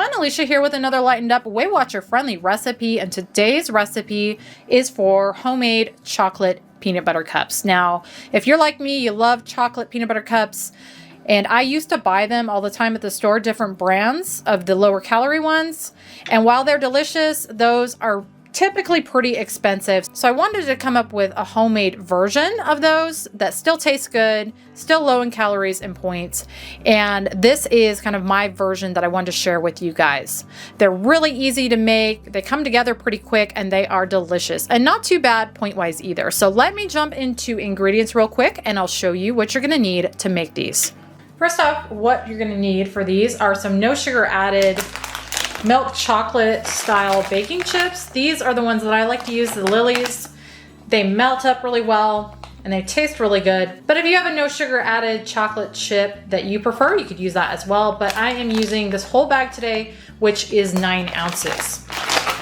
everyone, Alicia here with another lightened up Weight Watcher friendly recipe, and today's recipe is for homemade chocolate peanut butter cups. Now, if you're like me, you love chocolate peanut butter cups, and I used to buy them all the time at the store, different brands of the lower calorie ones, and while they're delicious, those are typically pretty expensive. So I wanted to come up with a homemade version of those that still tastes good, still low in calories and points. And this is kind of my version that I wanted to share with you guys. They're really easy to make. They come together pretty quick and they are delicious and not too bad point-wise either. So let me jump into ingredients real quick and I'll show you what you're gonna need to make these. First off, what you're gonna need for these are some no sugar added milk chocolate style baking chips. These are the ones that I like to use, the Lily's. They melt up really well and they taste really good. But if you have a no sugar added chocolate chip that you prefer, you could use that as well. But I am using this whole bag today, which is 9 ounces.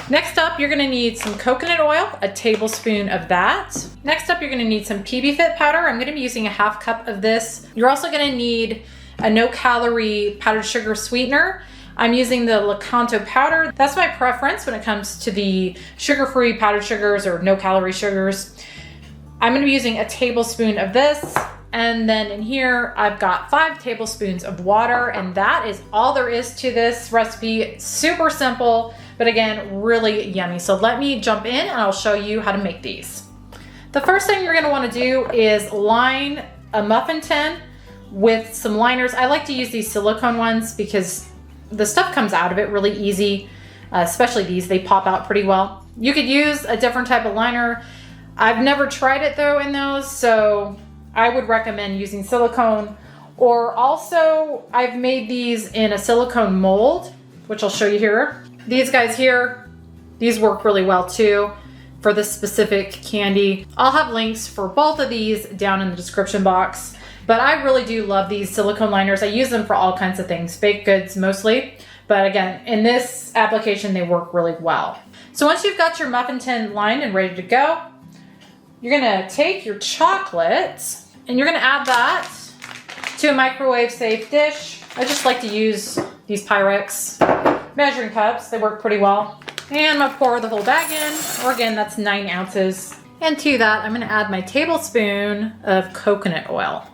Next up, you're gonna need some coconut oil, a tablespoon of that. Next up, you're gonna need some Pbfit powder. I'm gonna be using a 1/2 cup of this. You're also gonna need a no calorie powdered sugar sweetener. I'm using the Lakanto powder. That's my preference when it comes to the sugar-free powdered sugars or no-calorie sugars. I'm gonna be using a tablespoon of this, and then in here, I've got 5 tablespoons of water, and that is all there is to this recipe. Super simple, but again, really yummy. So let me jump in and I'll show you how to make these. The first thing you're gonna wanna do is line a muffin tin with some liners. I like to use these silicone ones because the stuff comes out of it really easy, especially these, they pop out pretty well. You could use a different type of liner. I've never tried it though in those, so I would recommend using silicone. Or also, I've made these in a silicone mold, which I'll show you here. These guys here, these work really well too for this specific candy. I'll have links for both of these down in the description box. But I really do love these silicone liners. I use them for all kinds of things, baked goods mostly. But again, in this application, they work really well. So once you've got your muffin tin lined and ready to go, you're gonna take your chocolate and you're gonna add that to a microwave safe dish. I just like to use these Pyrex measuring cups. They work pretty well. And I'm gonna pour the whole bag in, or again, that's 9 ounces. And to that, I'm gonna add my tablespoon of coconut oil.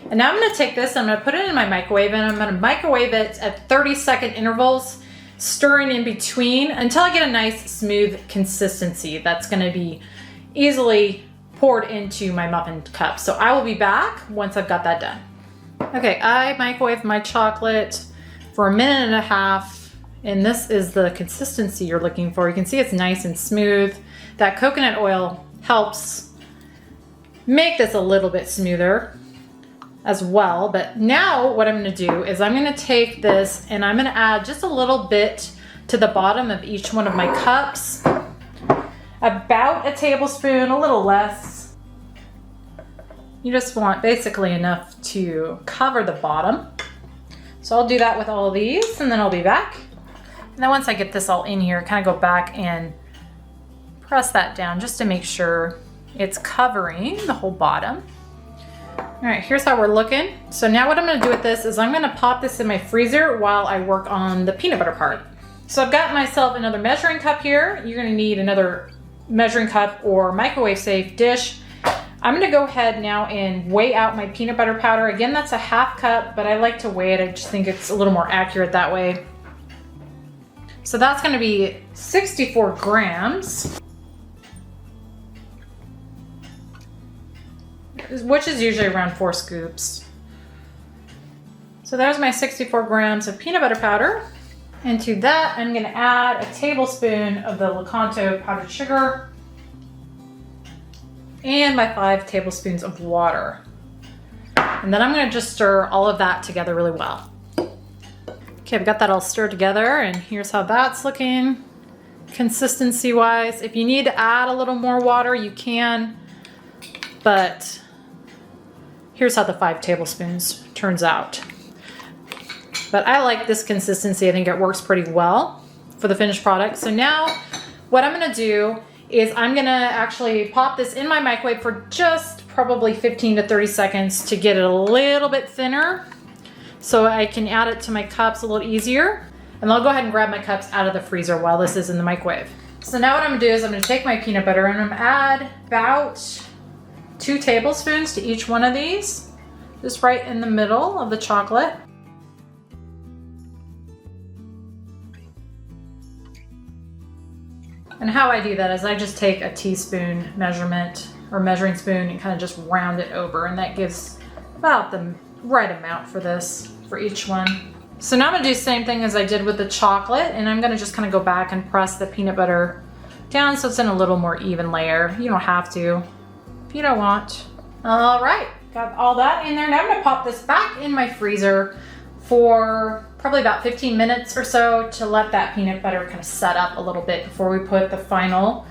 And now I'm gonna take this, I'm gonna put it in my microwave, and I'm gonna microwave it at 30-second intervals, stirring in between until I get a nice smooth consistency that's gonna be easily poured into my muffin cup. So I will be back once I've got that done. Okay, I microwaved my chocolate for 1.5 minutes, and this is the consistency you're looking for. You can see it's nice and smooth. That coconut oil helps make this a little bit smoother as well. But now what I'm gonna do is I'm gonna take this and I'm gonna add just a little bit to the bottom of each one of my cups. About a tablespoon, a little less. You just want basically enough to cover the bottom. So I'll do that with all of these and then I'll be back. And then once I get this all in here, kind of go back and press that down just to make sure it's covering the whole bottom. All right, here's how we're looking. So now what I'm gonna do with this is I'm gonna pop this in my freezer while I work on the peanut butter part. So I've got myself another measuring cup here. You're gonna need another measuring cup or microwave safe dish. I'm gonna go ahead now and weigh out my peanut butter powder. Again, that's a 1/2 cup, but I like to weigh it. I just think it's a little more accurate that way. So that's gonna be 64 grams. Which is usually around 4 scoops. So there's my 64 grams of peanut butter powder. And to that, I'm gonna add a tablespoon of the Lakanto powdered sugar and my 5 tablespoons of water. And then I'm gonna just stir all of that together really well. Okay, I've got that all stirred together and here's how that's looking consistency-wise. If you need to add a little more water, you can, but here's how the 5 tablespoons turns out. But I like this consistency. I think it works pretty well for the finished product. So now what I'm gonna do is I'm gonna actually pop this in my microwave for just probably 15 to 30 seconds to get it a little bit thinner so I can add it to my cups a little easier. And I'll go ahead and grab my cups out of the freezer while this is in the microwave. So now what I'm gonna do is I'm gonna take my peanut butter and I'm gonna add about 2 tablespoons to each one of these, just right in the middle of the chocolate. And how I do that is I just take a teaspoon measurement or measuring spoon and kind of just round it over, and that gives about the right amount for this, for each one. So now I'm gonna do the same thing as I did with the chocolate, and I'm gonna just kind of go back and press the peanut butter down so it's in a little more even layer. You don't have to if you don't want. All right, got all that in there. Now I'm gonna pop this back in my freezer for probably about 15 minutes or so to let that peanut butter kind of set up a little bit before we put the final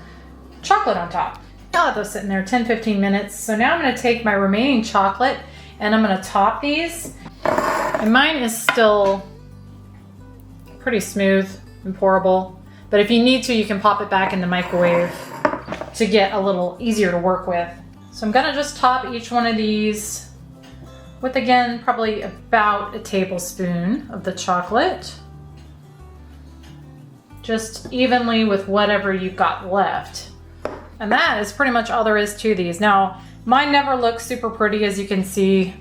chocolate on top. I'll let those sit in there 10-15 minutes. So now I'm gonna take my remaining chocolate and I'm gonna top these. And mine is still pretty smooth and pourable, but if you need to, you can pop it back in the microwave to get a little easier to work with. So I'm gonna just top each one of these with, again, probably about a tablespoon of the chocolate. Just evenly with whatever you've got left. And that is pretty much all there is to these. Now, mine never look super pretty, as you can see.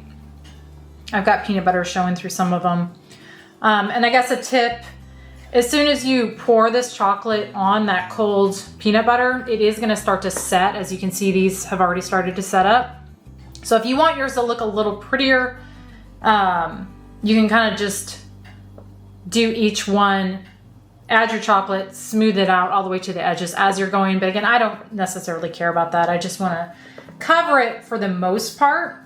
I've got peanut butter showing through some of them. And I guess a tip, as soon as you pour this chocolate on that cold peanut butter, it is gonna start to set. As you can see, these have already started to set up. So if you want yours to look a little prettier, you can kind of just do each one, add your chocolate, smooth it out all the way to the edges as you're going. But again, I don't necessarily care about that. I just wanna cover it for the most part.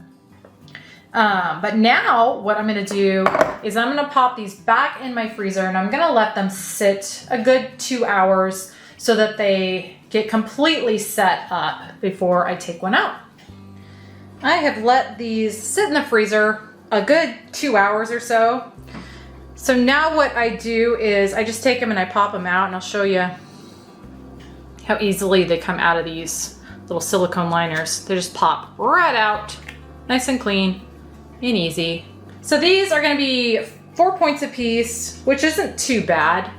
But now what I'm gonna do is I'm gonna pop these back in my freezer and I'm gonna let them sit a good 2 hours so that they get completely set up before I take one out. I have let these sit in the freezer a good 2 hours or so. So now what I do is I just take them and I pop them out, and I'll show you how easily they come out of these little silicone liners. They just pop right out, nice and clean and easy. So these are gonna be 4 points a piece, which isn't too bad.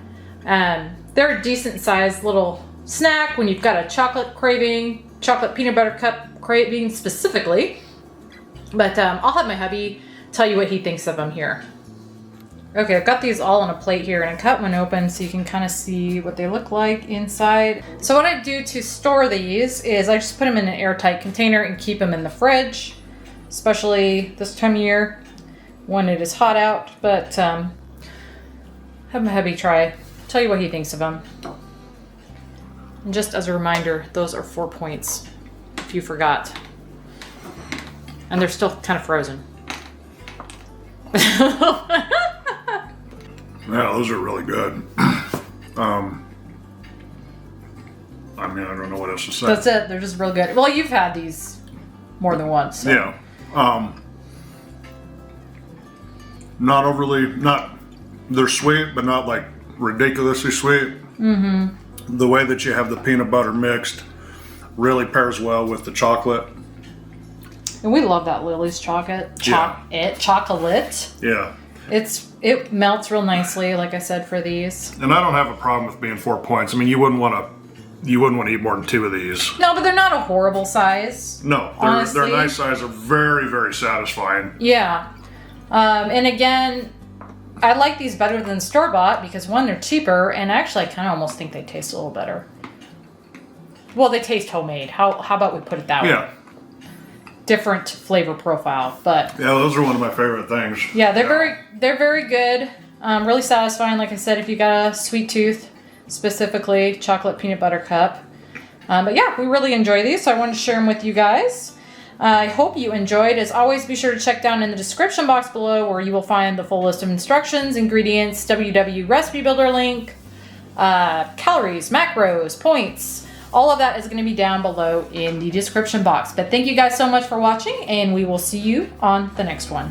They're a decent sized little snack when you've got a chocolate craving, chocolate peanut butter cup craving specifically. But I'll have my hubby tell you what he thinks of them here. Okay, I've got these all on a plate here, and I cut one open so you can kind of see what they look like inside. So what I do to store these is I just put them in an airtight container and keep them in the fridge, especially this time of year when it is hot out. But have my hubby tell you what he thinks of them. And just as a reminder, those are 4 points, if you forgot. And they're still kind of frozen. Yeah, those are really good. I mean, I don't know what else to say. That's it. They're just real good. Well, you've had these more than once. So. Yeah. Not overly, they're sweet, but not like ridiculously sweet. Mm-hmm. The way that you have the peanut butter mixed really pairs well with the chocolate. And we love that Lily's chocolate. Chocolate. Yeah. It melts real nicely, like I said, for these. And I don't have a problem with being 4 points. I mean, you wouldn't want to eat more than 2 of these. No, but they're not a horrible size. No, they're a nice size. They're very, very satisfying. Yeah. And again, I like these better than store-bought because, one, they're cheaper, and actually I kind of almost think they taste a little better. Well, they taste homemade. How about we put it that way? Yeah. Different flavor profile, but yeah, those are one of my favorite things. Yeah, they're very good. Really satisfying. Like I said, if you got a sweet tooth, specifically chocolate peanut butter cup. But yeah, we really enjoy these, so I wanted to share them with you guys. I hope you enjoyed. As always, be sure to check down in the description box below where you will find the full list of instructions, ingredients, WW recipe builder link, calories, macros, points. All of that is going to be down below in the description box. But thank you guys so much for watching, and we will see you on the next one.